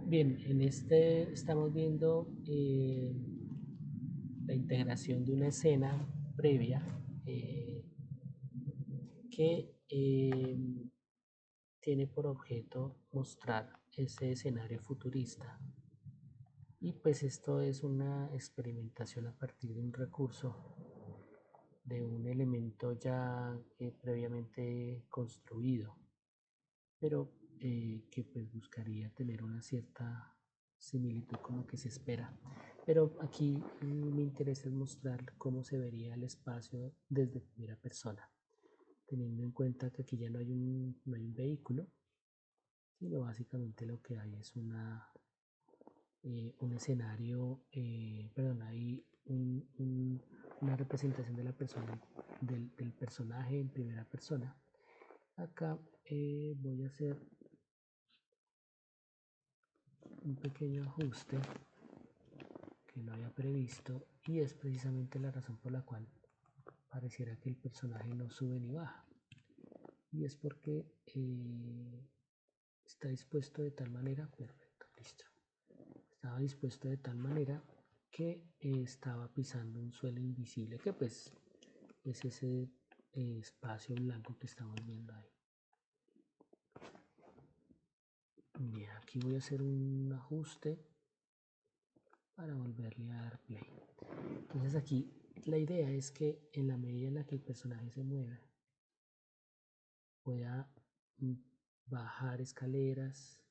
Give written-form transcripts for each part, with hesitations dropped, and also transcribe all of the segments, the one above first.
Bien, en este estamos viendo la integración de una escena previa eh, que tiene por objeto mostrar ese escenario futurista. Y pues esto es una experimentación a partir de un recurso, de un elemento ya previamente construido, pero que pues buscaría tener una cierta similitud con lo que se espera. Pero aquí mi interés es mostrar cómo se vería el espacio desde primera persona, teniendo en cuenta que aquí ya no hay un vehículo, sino básicamente lo que hay es un escenario, perdón, hay una representación de la persona, del personaje en primera persona. Acá voy a hacer un pequeño ajuste que no había previsto y es precisamente la razón por la cual pareciera que el personaje no sube ni baja, y es porque está dispuesto de tal manera, perfecto, listo, estaba dispuesto de tal manera que estaba pisando un suelo invisible, que pues es ese espacio blanco que estamos viendo ahí. Bien, aquí voy a hacer un ajuste para volverle a dar play. Entonces aquí la idea es que en la medida en la que el personaje se mueva, pueda bajar escaleras,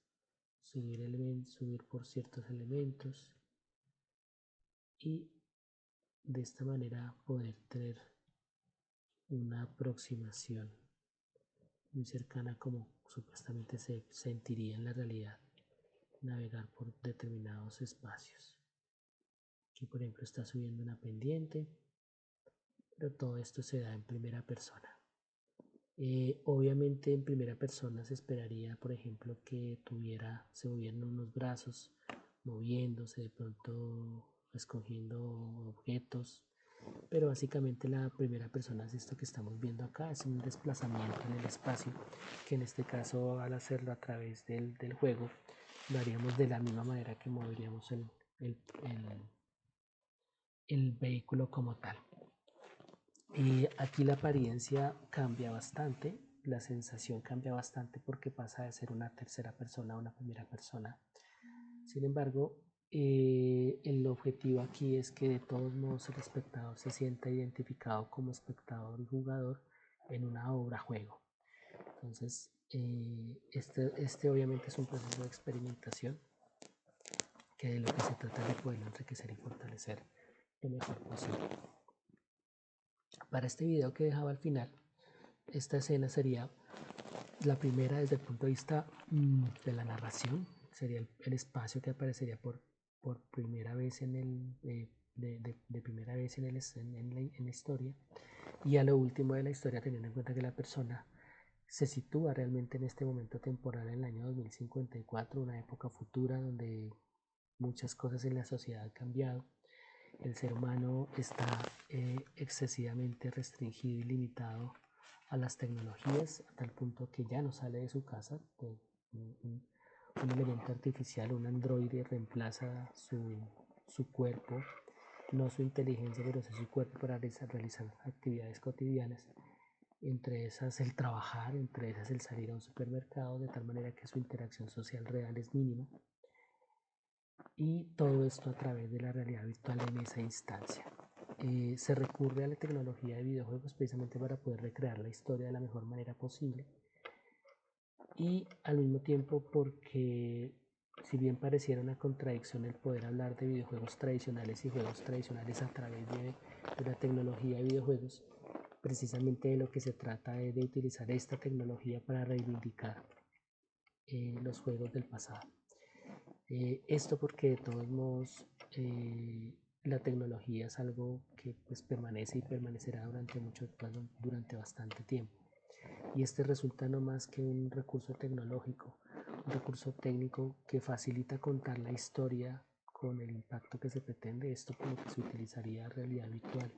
subir por ciertos elementos y de esta manera poder tener una aproximación muy cercana como supuestamente se sentiría en la realidad navegar por determinados espacios. Aquí por ejemplo está subiendo una pendiente, pero todo esto se da en primera persona. Obviamente en primera persona se esperaría, por ejemplo, que se movieran unos brazos, moviéndose, de pronto escogiendo objetos, pero básicamente la primera persona es esto que estamos viendo acá, es un desplazamiento en el espacio, que en este caso al hacerlo a través del juego, lo haríamos de la misma manera que moveríamos el, el vehículo como tal. Y aquí la apariencia cambia bastante, la sensación cambia bastante porque pasa de ser una tercera persona a una primera persona. Sin embargo, el objetivo aquí es que de todos modos el espectador se sienta identificado como espectador y jugador en una obra juego. Entonces, este obviamente es un proceso de experimentación que de lo que se trata es de poderlo enriquecer y fortalecer lo mejor posible. Para este video que dejaba al final, esta escena sería la primera desde el punto de vista de la narración, sería el espacio que aparecería por primera vez de primera vez en la historia, y a lo último de la historia, teniendo en cuenta que la persona se sitúa realmente en este momento temporal en el año 2054, una época futura donde muchas cosas en la sociedad han cambiado. El ser humano está excesivamente restringido y limitado a las tecnologías, a tal punto que ya no sale de su casa. Un elemento artificial, un androide, reemplaza su cuerpo, no su inteligencia, pero sí su cuerpo para realizar actividades cotidianas. Entre esas el trabajar, entre esas el salir a un supermercado, de tal manera que su interacción social real es mínima. Y todo esto a través de la realidad virtual en esa instancia. Se recurre a la tecnología de videojuegos precisamente para poder recrear la historia de la mejor manera posible, y al mismo tiempo porque si bien pareciera una contradicción el poder hablar de videojuegos tradicionales y juegos tradicionales a través de la tecnología de videojuegos, precisamente de lo que se trata es de utilizar esta tecnología para reivindicar los juegos del pasado. Esto porque de todos modos la tecnología es algo que pues permanece y permanecerá durante bastante tiempo. Y este resulta no más que un recurso tecnológico, un recurso técnico que facilita contar la historia con el impacto que se pretende, esto por lo que se utilizaría realidad virtual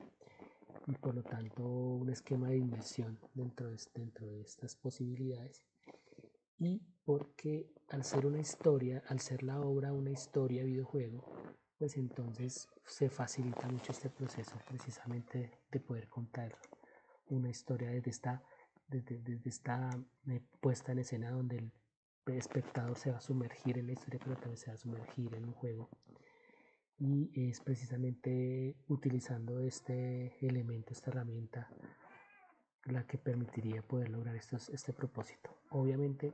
y por lo tanto un esquema de inmersión dentro de estas posibilidades. y porque al ser una historia, al ser la obra una historia videojuego, pues entonces se facilita mucho este proceso precisamente de poder contar una historia desde esta puesta en escena donde el espectador se va a sumergir en la historia, pero también se va a sumergir en un juego. Y es precisamente utilizando este elemento, esta herramienta, la que permitiría poder lograr este propósito. Obviamente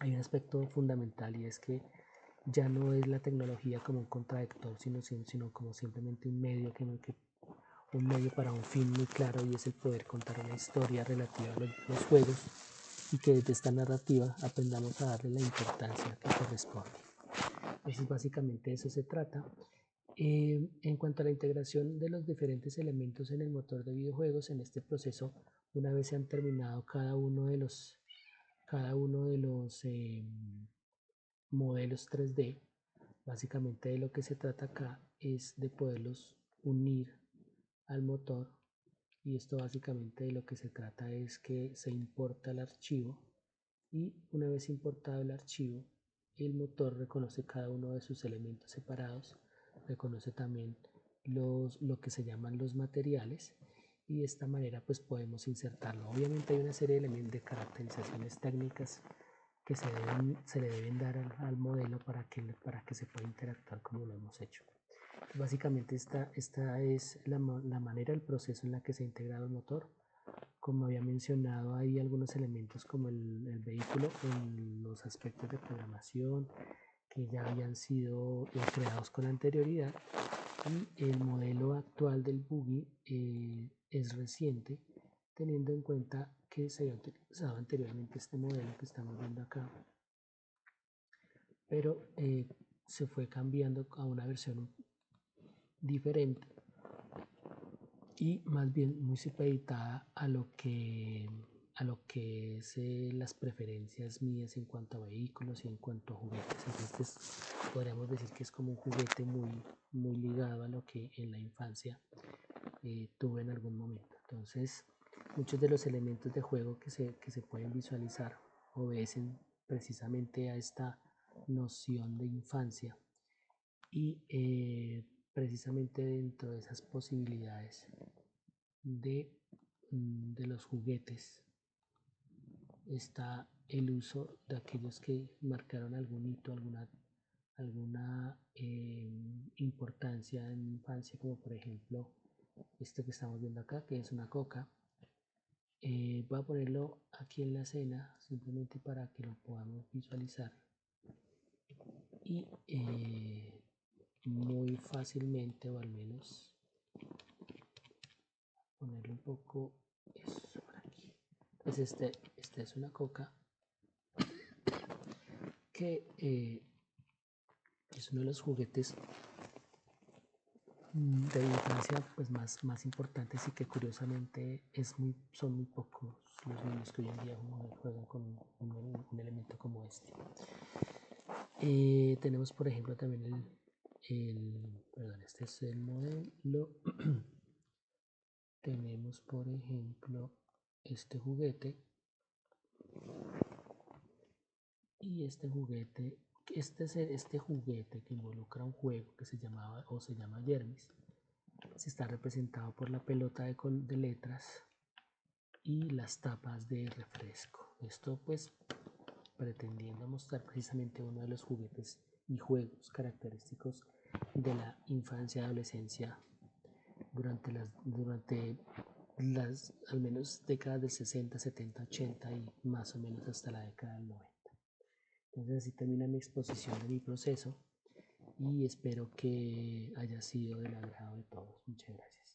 hay un aspecto fundamental, y es que ya no es la tecnología como un contradictor, sino como simplemente un medio un medio para un fin muy claro, y es el poder contar una historia relativa a los juegos, y que desde esta narrativa aprendamos a darle la importancia que corresponde. Entonces básicamente de eso se trata. En cuanto a la integración de los diferentes elementos en el motor de videojuegos, en este proceso, una vez se han terminado cada uno de los modelos 3D, básicamente de lo que se trata acá es de poderlos unir al motor, y esto básicamente de lo que se trata es que se importa el archivo, y una vez importado el archivo, el motor reconoce cada uno de sus elementos separados, reconoce también lo que se llaman los materiales, y de esta manera pues podemos insertarlo. Obviamente hay una serie de elementos de caracterizaciones técnicas que se le deben dar al modelo para que se pueda interactuar como lo hemos hecho. Básicamente esta es la manera, el proceso en la que se ha integrado el motor. Como había mencionado, hay algunos elementos como el vehículo en los aspectos de programación que ya habían sido creados con anterioridad, y el modelo actual del buggy es reciente, teniendo en cuenta que se había utilizado anteriormente este modelo que estamos viendo acá, pero se fue cambiando a una versión diferente y más bien muy supeditada a lo que es las preferencias mías en cuanto a vehículos y en cuanto a juguetes. Entonces podríamos decir que es como un juguete muy ligado a lo que en la infancia tuve en algún momento. Entonces muchos de los elementos de juego que se pueden visualizar obedecen precisamente a esta noción de infancia, y precisamente dentro de esas posibilidades de los juguetes está el uso de aquellos que marcaron algún hito, alguna importancia en la infancia, como por ejemplo esto que estamos viendo acá, que es una coca. Voy a ponerlo aquí en la escena simplemente para que lo podamos visualizar, y muy fácilmente, o al menos ponerle un poco eso por aquí. Pues este es una coca que es uno de los juguetes de infancia pues más importantes, y que curiosamente son muy pocos los niños que hoy en día juegan con un elemento como este. Tenemos por ejemplo también perdón, este es el modelo. Tenemos por ejemplo este juguete, y este juguete que involucra un juego que se llama Jermis, se está representado por la pelota de letras y las tapas de refresco. Esto pues pretendiendo mostrar precisamente uno de los juguetes y juegos característicos de la infancia y adolescencia durante las al menos décadas del 60, 70, 80 y más o menos hasta la década del 90. Entonces así termina mi exposición de mi proceso, y espero que haya sido del agrado de todos. Muchas gracias.